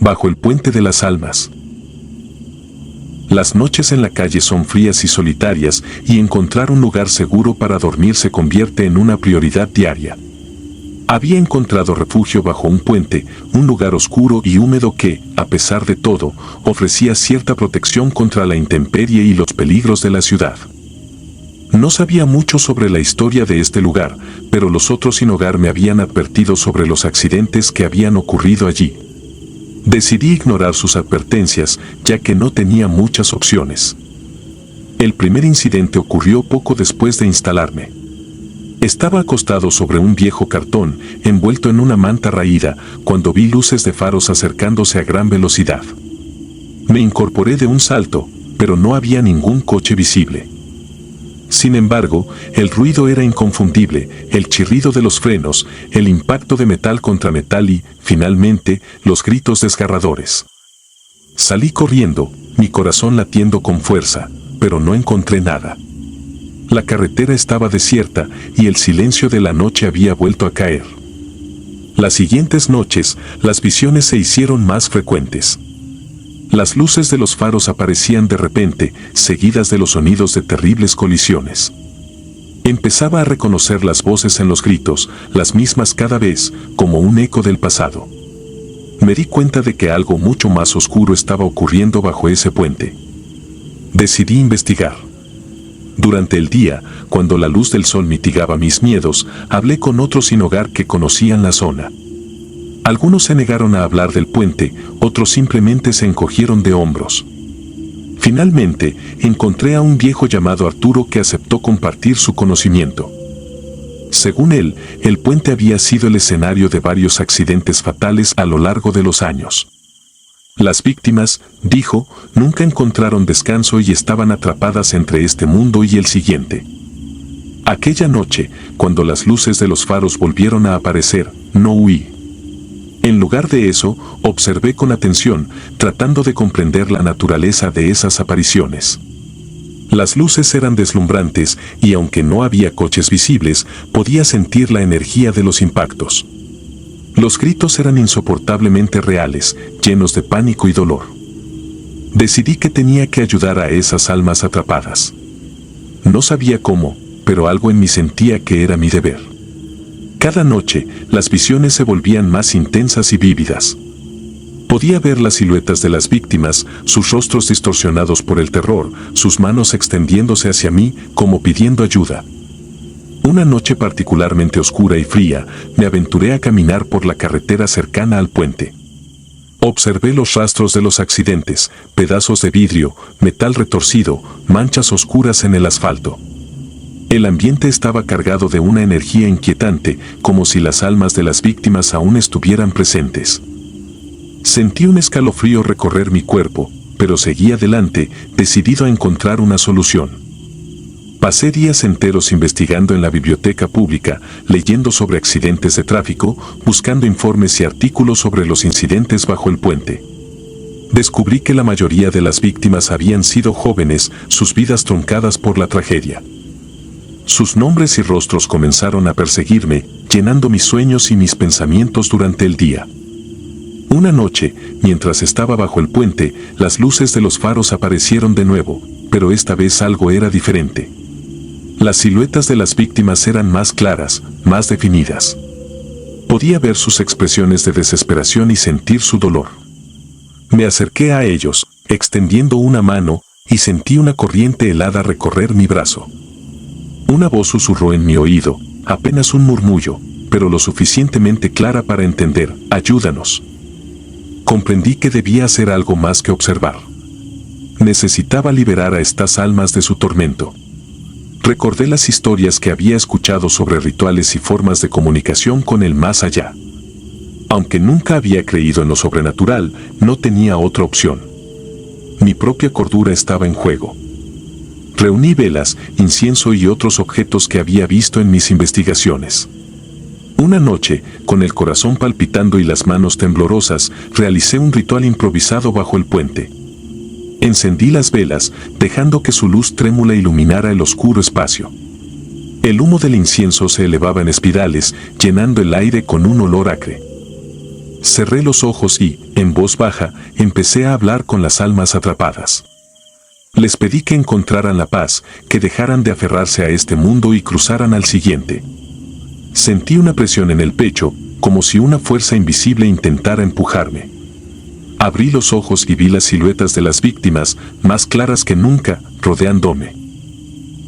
Bajo el puente de las almas. Las noches en la calle son frías y solitarias, y encontrar un lugar seguro para dormir se convierte en una prioridad diaria. Había encontrado refugio bajo un puente, un lugar oscuro y húmedo que, a pesar de todo, ofrecía cierta protección contra la intemperie y los peligros de la ciudad. No sabía mucho sobre la historia de este lugar, pero los otros sin hogar me habían advertido sobre los accidentes que habían ocurrido allí. Decidí ignorar sus advertencias, ya que no tenía muchas opciones. El primer incidente ocurrió poco después de instalarme. Estaba acostado sobre un viejo cartón, envuelto en una manta raída, cuando vi luces de faros acercándose a gran velocidad. Me incorporé de un salto, pero no había ningún coche visible. Sin embargo, el ruido era inconfundible, el chirrido de los frenos, el impacto de metal contra metal y, finalmente, los gritos desgarradores. Salí corriendo, mi corazón latiendo con fuerza, pero no encontré nada. La carretera estaba desierta y el silencio de la noche había vuelto a caer. Las siguientes noches, las visiones se hicieron más frecuentes. Las luces de los faros aparecían de repente, seguidas de los sonidos de terribles colisiones. Empezaba a reconocer las voces en los gritos, las mismas cada vez, como un eco del pasado. Me di cuenta de que algo mucho más oscuro estaba ocurriendo bajo ese puente. Decidí investigar. Durante el día, cuando la luz del sol mitigaba mis miedos, hablé con otros sin hogar que conocían la zona. Algunos se negaron a hablar del puente, otros simplemente se encogieron de hombros. Finalmente, encontré a un viejo llamado Arturo que aceptó compartir su conocimiento. Según él, el puente había sido el escenario de varios accidentes fatales a lo largo de los años. Las víctimas, dijo, nunca encontraron descanso y estaban atrapadas entre este mundo y el siguiente. Aquella noche, cuando las luces de los faros volvieron a aparecer, no huí. En lugar de eso, observé con atención, tratando de comprender la naturaleza de esas apariciones. Las luces eran deslumbrantes y aunque no había coches visibles, podía sentir la energía de los impactos. Los gritos eran insoportablemente reales, llenos de pánico y dolor. Decidí que tenía que ayudar a esas almas atrapadas. No sabía cómo, pero algo en mí sentía que era mi deber. Cada noche, las visiones se volvían más intensas y vívidas. Podía ver las siluetas de las víctimas, sus rostros distorsionados por el terror, sus manos extendiéndose hacia mí como pidiendo ayuda. Una noche particularmente oscura y fría, me aventuré a caminar por la carretera cercana al puente. Observé los rastros de los accidentes, pedazos de vidrio, metal retorcido, manchas oscuras en el asfalto. El ambiente estaba cargado de una energía inquietante, como si las almas de las víctimas aún estuvieran presentes. Sentí un escalofrío recorrer mi cuerpo, pero seguí adelante, decidido a encontrar una solución. Pasé días enteros investigando en la biblioteca pública, leyendo sobre accidentes de tráfico, buscando informes y artículos sobre los incidentes bajo el puente. Descubrí que la mayoría de las víctimas habían sido jóvenes, sus vidas truncadas por la tragedia. Sus nombres y rostros comenzaron a perseguirme, llenando mis sueños y mis pensamientos durante el día. Una noche, mientras estaba bajo el puente, las luces de los faros aparecieron de nuevo, pero esta vez algo era diferente. Las siluetas de las víctimas eran más claras, más definidas. Podía ver sus expresiones de desesperación y sentir su dolor. Me acerqué a ellos, extendiendo una mano, y sentí una corriente helada recorrer mi brazo. Una voz susurró en mi oído, apenas un murmullo, pero lo suficientemente clara para entender, ayúdanos. Comprendí que debía hacer algo más que observar. Necesitaba liberar a estas almas de su tormento. Recordé las historias que había escuchado sobre rituales y formas de comunicación con el más allá. Aunque nunca había creído en lo sobrenatural, no tenía otra opción. Mi propia cordura estaba en juego. Reuní velas, incienso y otros objetos que había visto en mis investigaciones. Una noche, con el corazón palpitando y las manos temblorosas, realicé un ritual improvisado bajo el puente. Encendí las velas, dejando que su luz trémula iluminara el oscuro espacio. El humo del incienso se elevaba en espirales, llenando el aire con un olor acre. Cerré los ojos y, en voz baja, empecé a hablar con las almas atrapadas. Les pedí que encontraran la paz, que dejaran de aferrarse a este mundo y cruzaran al siguiente. Sentí una presión en el pecho, como si una fuerza invisible intentara empujarme. Abrí los ojos y vi las siluetas de las víctimas, más claras que nunca, rodeándome.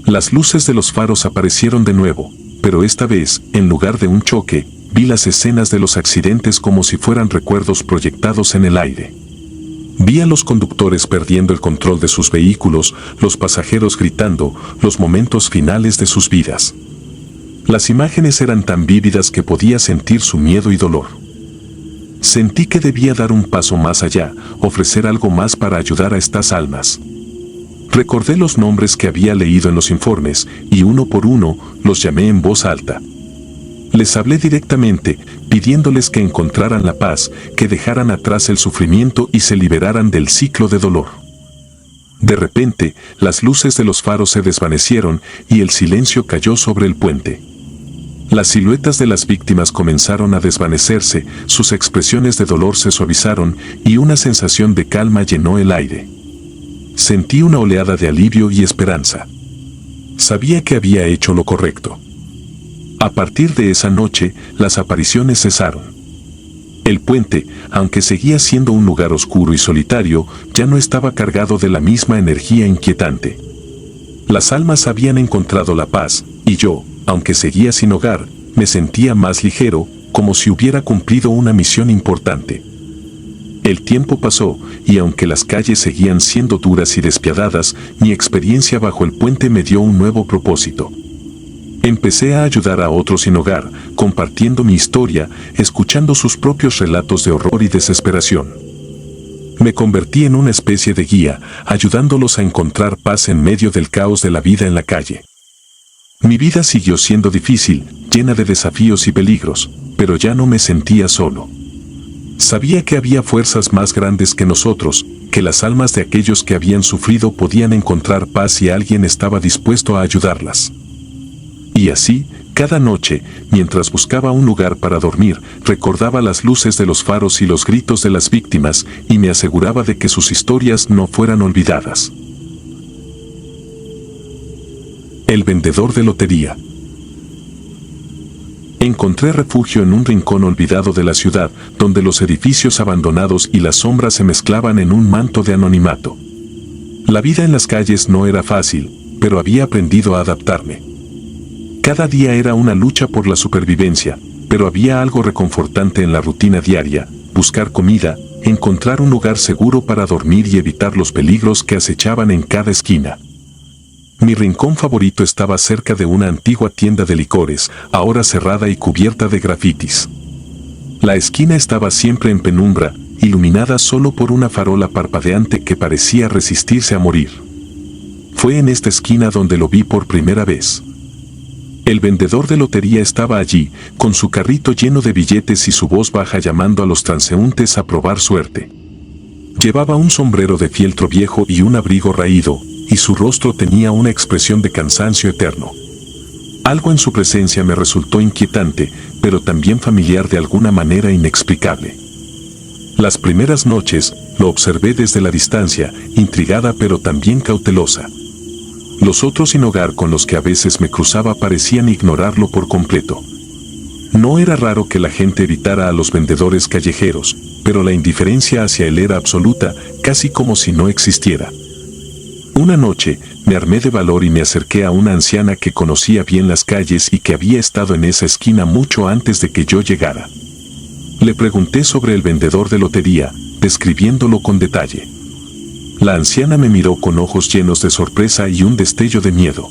Las luces de los faros aparecieron de nuevo, pero esta vez, en lugar de un choque, vi las escenas de los accidentes como si fueran recuerdos proyectados en el aire. Vi a los conductores perdiendo el control de sus vehículos, los pasajeros gritando, los momentos finales de sus vidas. Las imágenes eran tan vívidas que podía sentir su miedo y dolor. Sentí que debía dar un paso más allá, ofrecer algo más para ayudar a estas almas. Recordé los nombres que había leído en los informes, y uno por uno los llamé en voz alta. Les hablé directamente, pidiéndoles que encontraran la paz, que dejaran atrás el sufrimiento y se liberaran del ciclo de dolor. De repente, las luces de los faros se desvanecieron y el silencio cayó sobre el puente. Las siluetas de las víctimas comenzaron a desvanecerse, sus expresiones de dolor se suavizaron y una sensación de calma llenó el aire. Sentí una oleada de alivio y esperanza. Sabía que había hecho lo correcto. A partir de esa noche, las apariciones cesaron. El puente, aunque seguía siendo un lugar oscuro y solitario, ya no estaba cargado de la misma energía inquietante. Las almas habían encontrado la paz, y yo, aunque seguía sin hogar, me sentía más ligero, como si hubiera cumplido una misión importante. El tiempo pasó, y aunque las calles seguían siendo duras y despiadadas, mi experiencia bajo el puente me dio un nuevo propósito. Empecé a ayudar a otros sin hogar, compartiendo mi historia, escuchando sus propios relatos de horror y desesperación. Me convertí en una especie de guía, ayudándolos a encontrar paz en medio del caos de la vida en la calle. Mi vida siguió siendo difícil, llena de desafíos y peligros, pero ya no me sentía solo. Sabía que había fuerzas más grandes que nosotros, que las almas de aquellos que habían sufrido podían encontrar paz y alguien estaba dispuesto a ayudarlas. Y así, cada noche, mientras buscaba un lugar para dormir, recordaba las luces de los faros y los gritos de las víctimas y me aseguraba de que sus historias no fueran olvidadas. El vendedor de lotería. Encontré refugio en un rincón olvidado de la ciudad, donde los edificios abandonados y las sombras se mezclaban en un manto de anonimato. La vida en las calles no era fácil, pero había aprendido a adaptarme. Cada día era una lucha por la supervivencia, pero había algo reconfortante en la rutina diaria: buscar comida, encontrar un lugar seguro para dormir y evitar los peligros que acechaban en cada esquina. Mi rincón favorito estaba cerca de una antigua tienda de licores, ahora cerrada y cubierta de grafitis. La esquina estaba siempre en penumbra, iluminada solo por una farola parpadeante que parecía resistirse a morir. Fue en esta esquina donde lo vi por primera vez. El vendedor de lotería estaba allí, con su carrito lleno de billetes y su voz baja llamando a los transeúntes a probar suerte. Llevaba un sombrero de fieltro viejo y un abrigo raído, y su rostro tenía una expresión de cansancio eterno. Algo en su presencia me resultó inquietante, pero también familiar de alguna manera inexplicable. Las primeras noches, lo observé desde la distancia, intrigada pero también cautelosa. Los otros sin hogar con los que a veces me cruzaba parecían ignorarlo por completo. No era raro que la gente evitara a los vendedores callejeros, pero la indiferencia hacia él era absoluta, casi como si no existiera. Una noche, me armé de valor y me acerqué a una anciana que conocía bien las calles y que había estado en esa esquina mucho antes de que yo llegara. Le pregunté sobre el vendedor de lotería, describiéndolo con detalle. La anciana me miró con ojos llenos de sorpresa y un destello de miedo.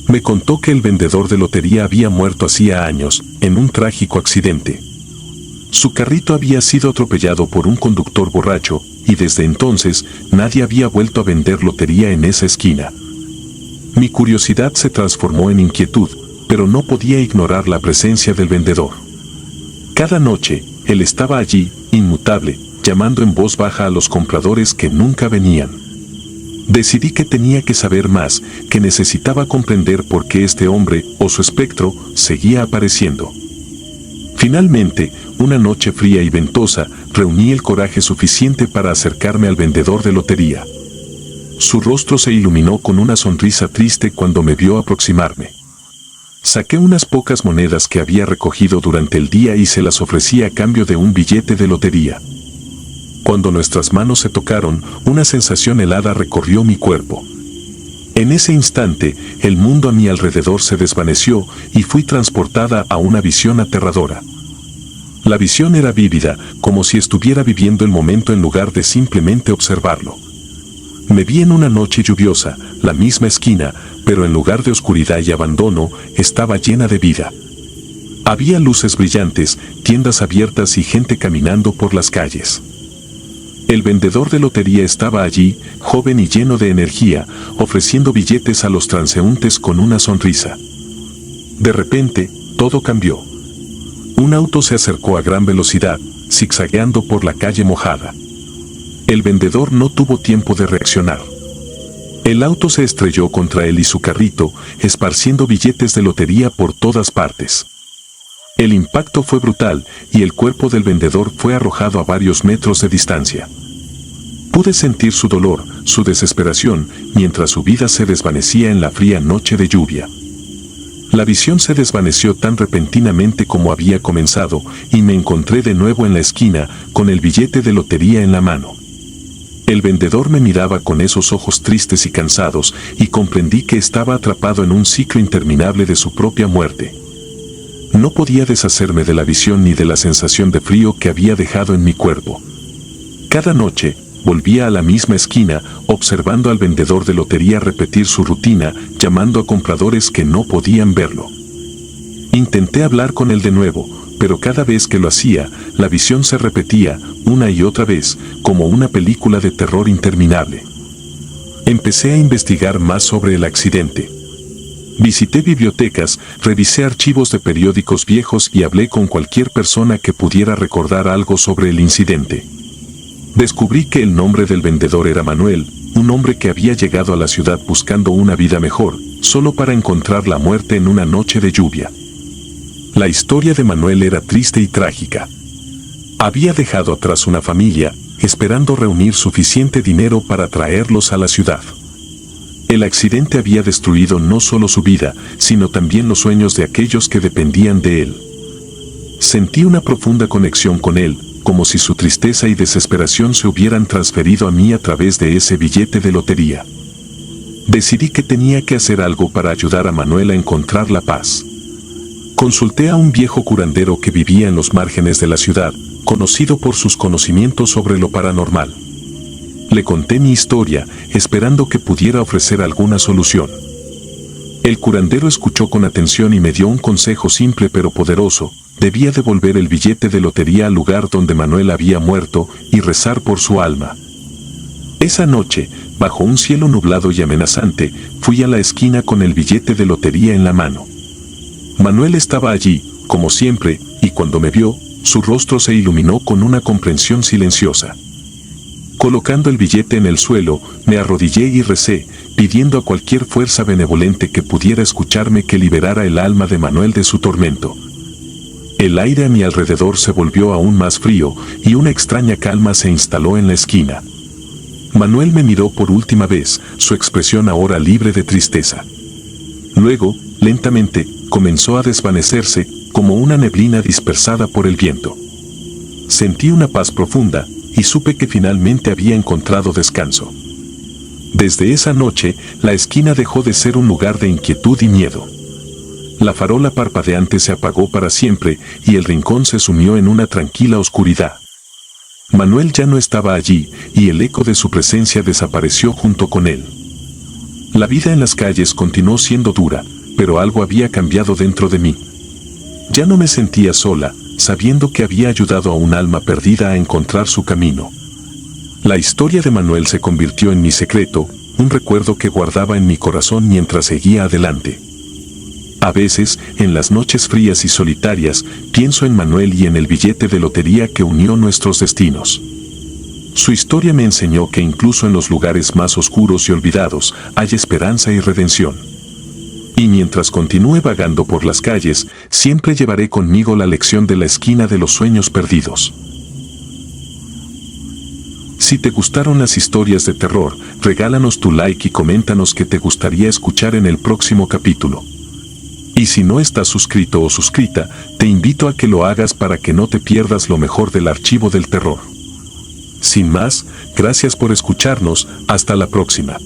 Me contó que el vendedor de lotería había muerto hacía años, en un trágico accidente. Su carrito había sido atropellado por un conductor borracho, y desde entonces nadie había vuelto a vender lotería en esa esquina. Mi curiosidad se transformó en inquietud, pero no podía ignorar la presencia del vendedor. Cada noche, él estaba allí, inmutable, llamando en voz baja a los compradores que nunca venían. Decidí que tenía que saber más, que necesitaba comprender por qué este hombre, o su espectro, seguía apareciendo. Finalmente, una noche fría y ventosa, reuní el coraje suficiente para acercarme al vendedor de lotería. Su rostro se iluminó con una sonrisa triste cuando me vio aproximarme. Saqué unas pocas monedas que había recogido durante el día y se las ofrecí a cambio de un billete de lotería. Cuando nuestras manos se tocaron, una sensación helada recorrió mi cuerpo. En ese instante, el mundo a mi alrededor se desvaneció y fui transportada a una visión aterradora. La visión era vívida, como si estuviera viviendo el momento en lugar de simplemente observarlo. Me vi en una noche lluviosa, la misma esquina, pero en lugar de oscuridad y abandono, estaba llena de vida. Había luces brillantes, tiendas abiertas y gente caminando por las calles. El vendedor de lotería estaba allí, joven y lleno de energía, ofreciendo billetes a los transeúntes con una sonrisa. De repente, todo cambió. Un auto se acercó a gran velocidad, zigzagueando por la calle mojada. El vendedor no tuvo tiempo de reaccionar. El auto se estrelló contra él y su carrito, esparciendo billetes de lotería por todas partes. El impacto fue brutal y el cuerpo del vendedor fue arrojado a varios metros de distancia. Pude sentir su dolor, su desesperación, mientras su vida se desvanecía en la fría noche de lluvia. La visión se desvaneció tan repentinamente como había comenzado y me encontré de nuevo en la esquina con el billete de lotería en la mano. El vendedor me miraba con esos ojos tristes y cansados y comprendí que estaba atrapado en un ciclo interminable de su propia muerte. No podía deshacerme de la visión ni de la sensación de frío que había dejado en mi cuerpo. Cada noche, volvía a la misma esquina, observando al vendedor de lotería repetir su rutina, llamando a compradores que no podían verlo. Intenté hablar con él de nuevo, pero cada vez que lo hacía, la visión se repetía, una y otra vez, como una película de terror interminable. Empecé a investigar más sobre el accidente. Visité bibliotecas, revisé archivos de periódicos viejos y hablé con cualquier persona que pudiera recordar algo sobre el incidente. Descubrí que el nombre del vendedor era Manuel, un hombre que había llegado a la ciudad buscando una vida mejor, solo para encontrar la muerte en una noche de lluvia. La historia de Manuel era triste y trágica. Había dejado atrás una familia, esperando reunir suficiente dinero para traerlos a la ciudad. El accidente había destruido no solo su vida, sino también los sueños de aquellos que dependían de él. Sentí una profunda conexión con él, como si su tristeza y desesperación se hubieran transferido a mí a través de ese billete de lotería. Decidí que tenía que hacer algo para ayudar a Manuel a encontrar la paz. Consulté a un viejo curandero que vivía en los márgenes de la ciudad, conocido por sus conocimientos sobre lo paranormal. Le conté mi historia, esperando que pudiera ofrecer alguna solución. El curandero escuchó con atención y me dio un consejo simple pero poderoso: debía devolver el billete de lotería al lugar donde Manuel había muerto y rezar por su alma. Esa noche, bajo un cielo nublado y amenazante, fui a la esquina con el billete de lotería en la mano. Manuel estaba allí, como siempre, y cuando me vio, su rostro se iluminó con una comprensión silenciosa. Colocando el billete en el suelo, me arrodillé y recé, pidiendo a cualquier fuerza benevolente que pudiera escucharme que liberara el alma de Manuel de su tormento. El aire a mi alrededor se volvió aún más frío y una extraña calma se instaló en la esquina. Manuel me miró por última vez, su expresión ahora libre de tristeza. Luego, lentamente, comenzó a desvanecerse, como una neblina dispersada por el viento. Sentí una paz profunda, y supe que finalmente había encontrado descanso. Desde esa noche, la esquina dejó de ser un lugar de inquietud y miedo. La farola parpadeante se apagó para siempre, y el rincón se sumió en una tranquila oscuridad. Manuel ya no estaba allí, y el eco de su presencia desapareció junto con él. La vida en las calles continuó siendo dura, pero algo había cambiado dentro de mí. Ya no me sentía sola, sabiendo que había ayudado a un alma perdida a encontrar su camino. La historia de Manuel se convirtió en mi secreto, un recuerdo que guardaba en mi corazón mientras seguía adelante. A veces, en las noches frías y solitarias, pienso en Manuel y en el billete de lotería que unió nuestros destinos. Su historia me enseñó que incluso en los lugares más oscuros y olvidados hay esperanza y redención. Y mientras continúe vagando por las calles, siempre llevaré conmigo la lección de la esquina de los sueños perdidos. Si te gustaron las historias de terror, regálanos tu like y coméntanos qué te gustaría escuchar en el próximo capítulo. Y si no estás suscrito o suscrita, te invito a que lo hagas para que no te pierdas lo mejor del archivo del terror. Sin más, gracias por escucharnos, hasta la próxima.